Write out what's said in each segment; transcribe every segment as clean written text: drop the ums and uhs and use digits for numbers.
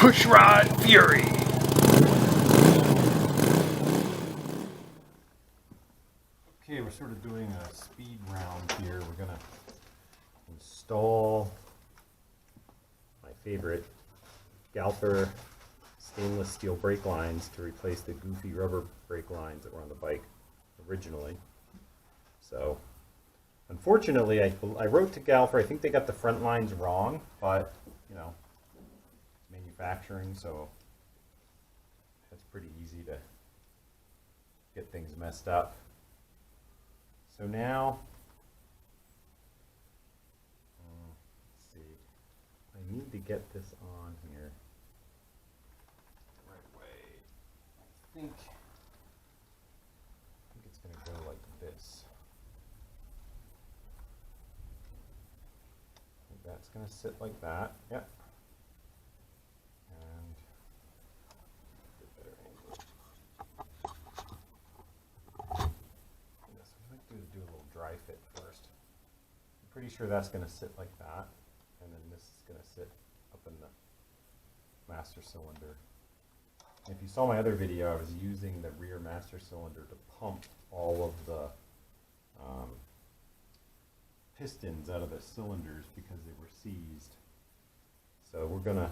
Pushrod Fury. Okay, we're sort of doing a speed round here. We're going to install my favorite Galfer stainless steel brake lines to replace the goofy rubber brake lines that were on the bike originally. So unfortunately, I wrote to Galfer. I think they got the front lines wrong, but you know, it's manufacturing, so it's pretty easy to get things messed up. So now, let's see, I need to get this on here the right way. I think it's going to go like this. That's going to sit like that. Yep. And get a better angle. Yes, what I'd like to do is do a little dry fit first. I'm pretty sure that's going to sit like that, and then this is going to sit up in the master cylinder. And if you saw my other video, I was using the rear master cylinder to pump all of the pistons out of the cylinders because they were seized. So we're going to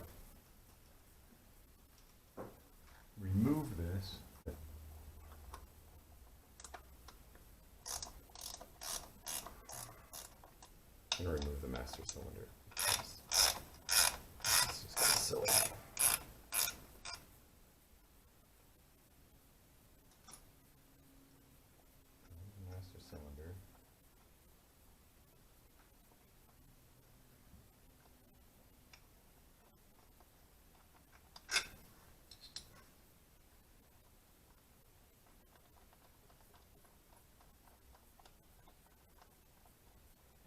remove this. I'm going to remove the master cylinder. It's just kind of silly. Master cylinder.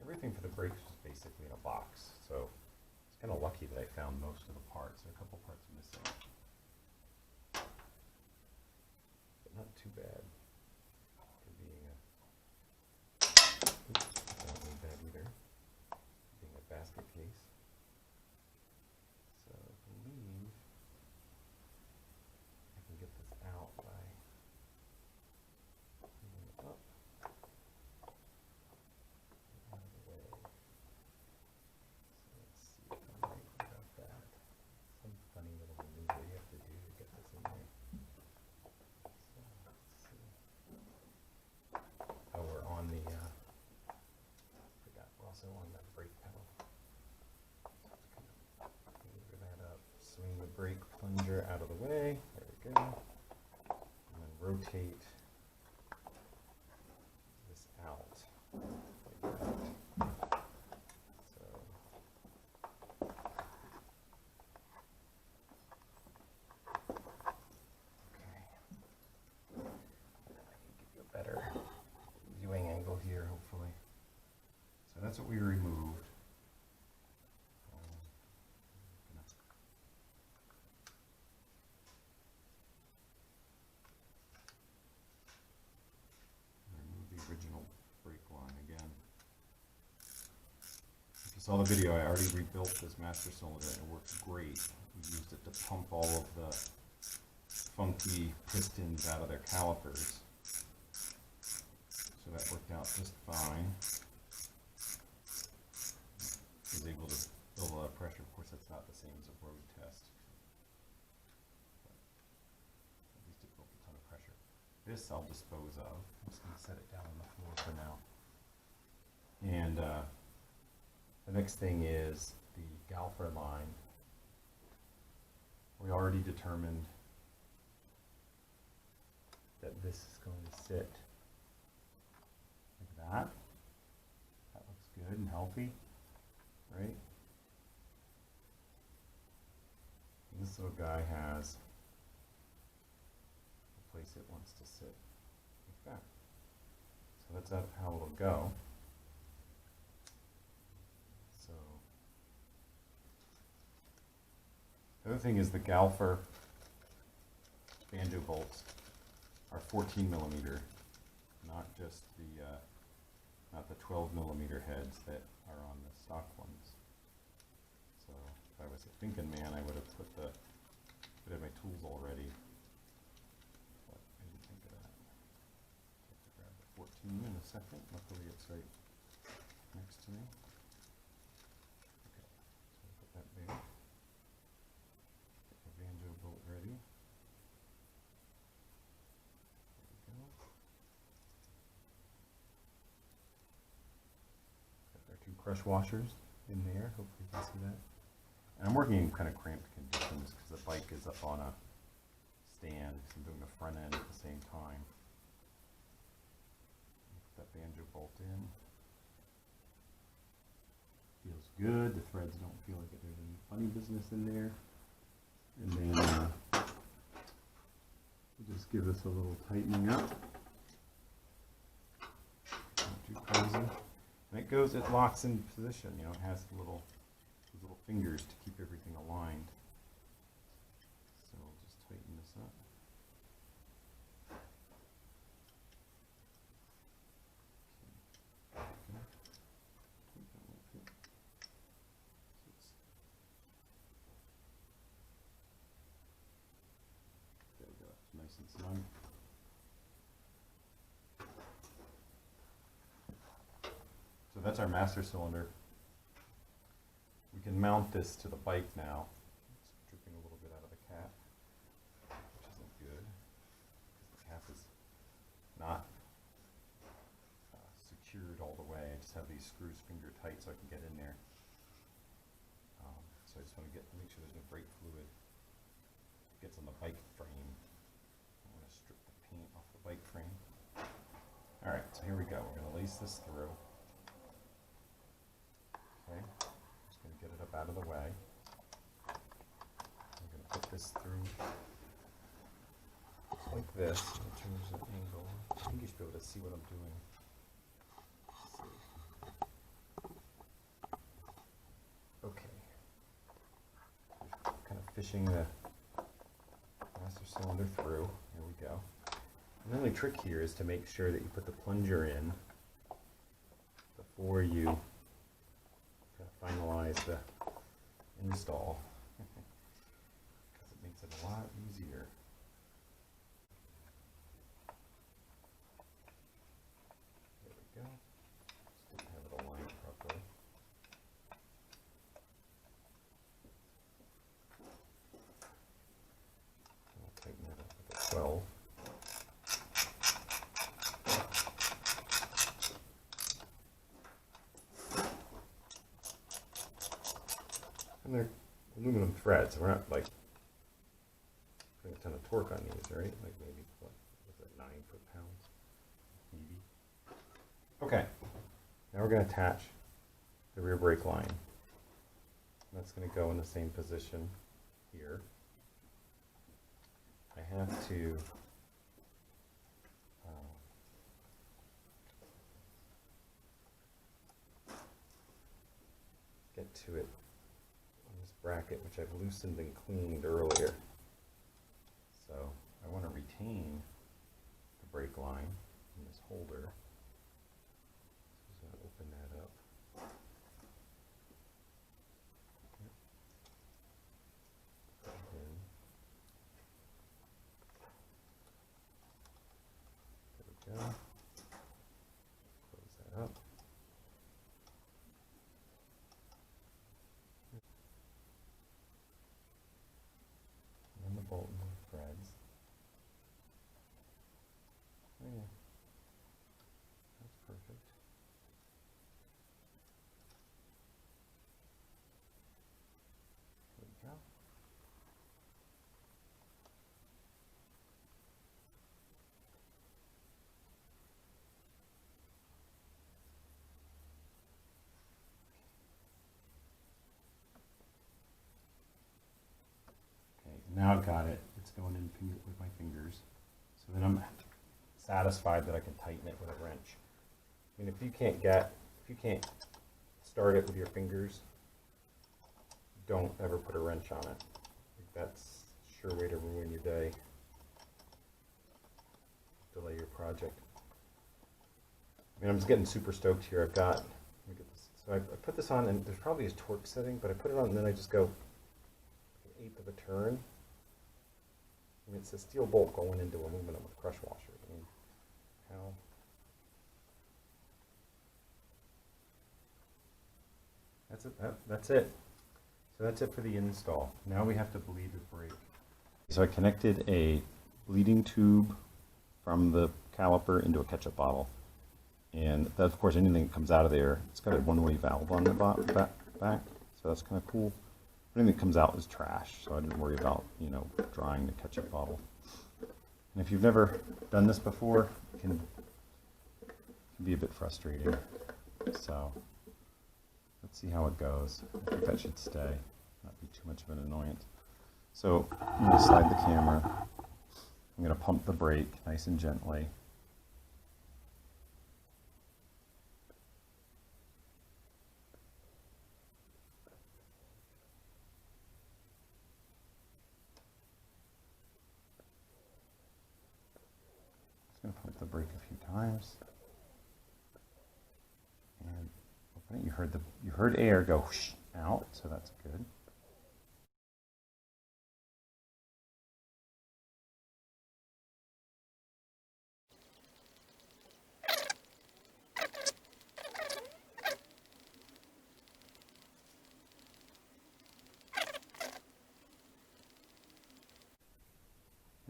Everything for the brakes was basically in a box, so it's kind of lucky that I found most of the parts. There are a couple parts missing, but not too bad for being a. Oops, I don't need that either. Being a basket case. So I believe I can get this out by putting it up. On that brake pedal. Move that up, swing the brake plunger out of the way, there we go, and then rotate this out like that. So, okay, and I can give you a better viewing angle here, hopefully. So that's what we removed. Remove the original brake line again. If you saw the video, I already rebuilt this master cylinder and it worked great. We used it to pump all of the funky pistons out of their calipers. So that worked out just fine. Was able to build a lot of pressure. Of course, that's not the same as a road test. But at least it built a ton of pressure. This I'll dispose of. I'm just going to set it down on the floor for now. And the next thing is the Galfer line. We already determined that this is going to sit like that. That looks good and healthy. Right? And this little guy has a place it wants to sit like that. So that's how it'll go. So the other thing is the Galfer banjo bolts are 14 millimeter, not just the not the 12 millimeter heads that are on the stock ones. So if I was at thinking, man, I would have would have my tools already. But I didn't think of that. Have to grab the 14 in a second. Luckily it's right next to me. Okay, so I'll put that there. Get my banjo bolt ready. There we go. Got our 2 crush washers in there. Hopefully you can see that. And I'm working in kind of cramped conditions because the bike is up on a stand. So I'm doing the front end at the same time. Put that banjo bolt in. Feels good. The threads don't feel like there's any funny business in there. And then we'll just give this a little tightening up. Not too crazy. And it locks in position. You know, it has the little fingers to keep everything aligned. So we'll just tighten this up. Okay. There we go. It's nice and snug. So that's our master cylinder. We can mount this to the bike now. It's dripping a little bit out of the cap, which isn't good, because the cap is not secured all the way. I just have these screws finger tight so I can get in there. So I just want to make sure there's no brake fluid. It gets on the bike frame. I want to strip the paint off the bike frame. All right, so here we go. We're going to lace this through. Okay. Get it up out of the way. I'm going to put this through just like this. I'll change the angle. I think you should be able to see what I'm doing. Okay. Kind of fishing the master cylinder through. Here we go. And the only trick here is to make sure that you put the plunger in before you finalize the install, because it makes it a lot easier. There we go. Just didn't have it aligned properly. I'll tighten it up with a 12. And they're aluminum threads. We're not like putting a ton of torque on these, right? Like maybe, what was it, 9 foot-pounds? Maybe. Okay. Now we're going to attach the rear brake line. That's going to go in the same position here. I have to get to it. Bracket, which I've loosened and cleaned earlier. So I want to retain the brake line in this holder. So I'm going to open that up. Put it in. There we go. Close that up. Bolt and the threads. Oh yeah, that's perfect. There we go. Okay, now I've got it. It's going in with my fingers. So then I'm satisfied that I can tighten it with a wrench. I mean, if you can't start it with your fingers, don't ever put a wrench on it. That's a sure way to ruin your day. Delay your project. I mean, I'm just getting super stoked here. Let me get this. So I put this on, and there's probably a torque setting, but I put it on, and then I just go 1/8 of a turn. I mean, it's a steel bolt going into aluminum with crush washers. I mean, how? That's it. That's it. So that's it for the install. Now we have to bleed the brake. So I connected a bleeding tube from the caliper into a ketchup bottle. And that, of course, anything that comes out of there, it's got a one-way valve on the back, so that's kind of cool. Anything that comes out is trash, so I didn't worry about, drying the ketchup bottle. And if you've never done this before, it can be a bit frustrating. So let's see how it goes. I think that should stay, not be too much of an annoyance. So I'm going to slide the camera. I'm going to pump the brake nice and gently. Just going to pump the brake a few times. And open it. You heard air go whoosh out, so that's good.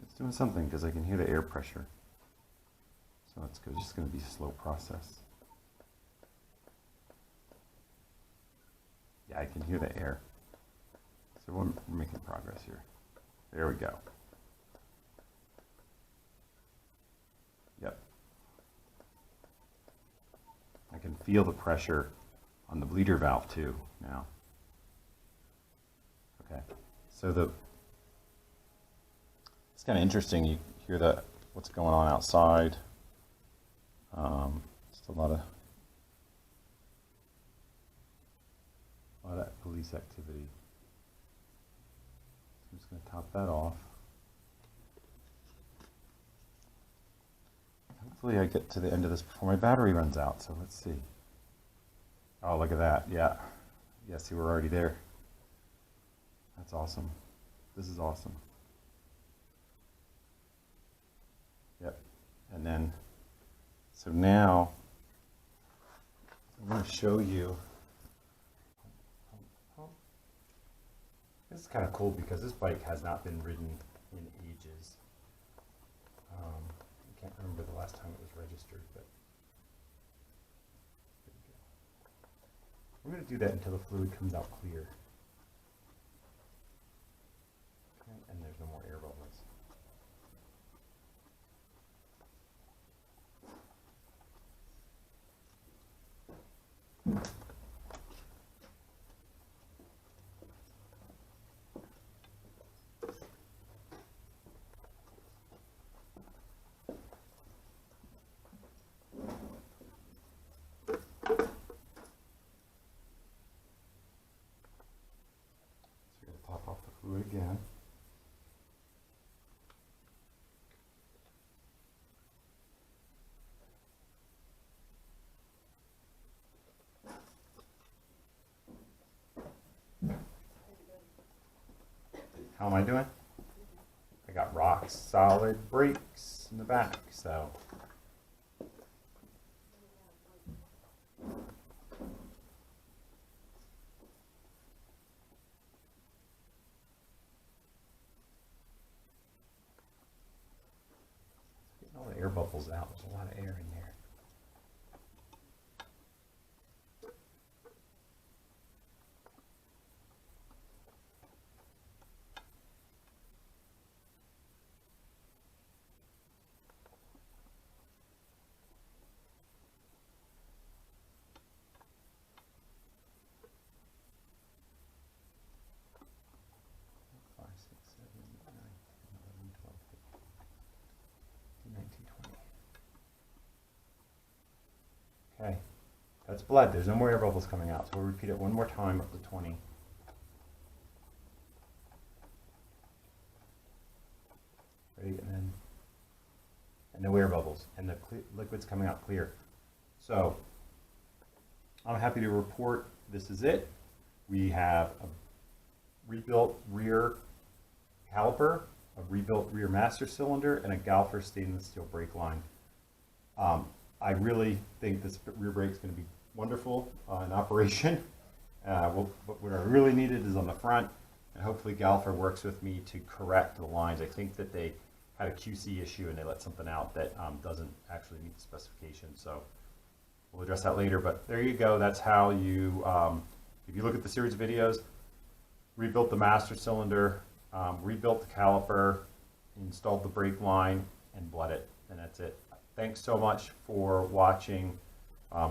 It's doing something because I can hear the air pressure. So that's good. It's just going to be a slow process. Yeah, I can hear the air. So we're making progress here. There we go. Yep. I can feel the pressure on the bleeder valve too now. Okay. So it's kind of interesting. You hear what's going on outside. Just a lot of police activity. So I'm just going to top that off. Hopefully I get to the end of this before my battery runs out, so let's see. Oh, look at that. Yeah. Yeah, see, we're already there. That's awesome. This is awesome. Yep. And then, so now, I'm going to show you. This is kind of cool because this bike has not been ridden in ages. I can't remember the last time it was registered, but there we go. We're going to do that until the fluid comes out clear. Okay, and there's no more air bubbles. Fluid again. How am I doing? I got rock solid brakes in the back, so. All the air bubbles out. There's a lot of air in there. Okay, that's blood. There's no more air bubbles coming out, so we'll repeat it one more time up to 20. Ready, and no air bubbles, and the liquid's coming out clear. So I'm happy to report this is it. We have rebuilt rear caliper, a rebuilt rear master cylinder, and a Galfer stainless steel brake line. I really think this rear brake is going to be wonderful in operation. What I really needed is on the front, and hopefully Galfer works with me to correct the lines. I think that they had a QC issue and they let something out that doesn't actually meet the specifications. So we'll address that later, but there you go. That's how you, if you look at the series of videos, rebuilt the master cylinder, rebuilt the caliper, installed the brake line, and bled it, and that's it. Thanks so much for watching.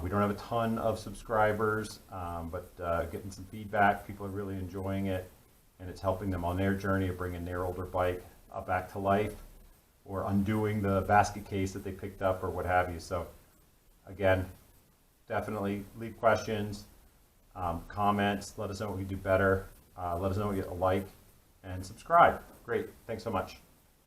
We don't have a ton of subscribers, but getting some feedback. People are really enjoying it, and it's helping them on their journey of bringing their older bike back to life, or undoing the basket case that they picked up, or what have you. So again, definitely leave questions, comments, let us know what we can do better, let us know what you like, and subscribe. Great, thanks so much.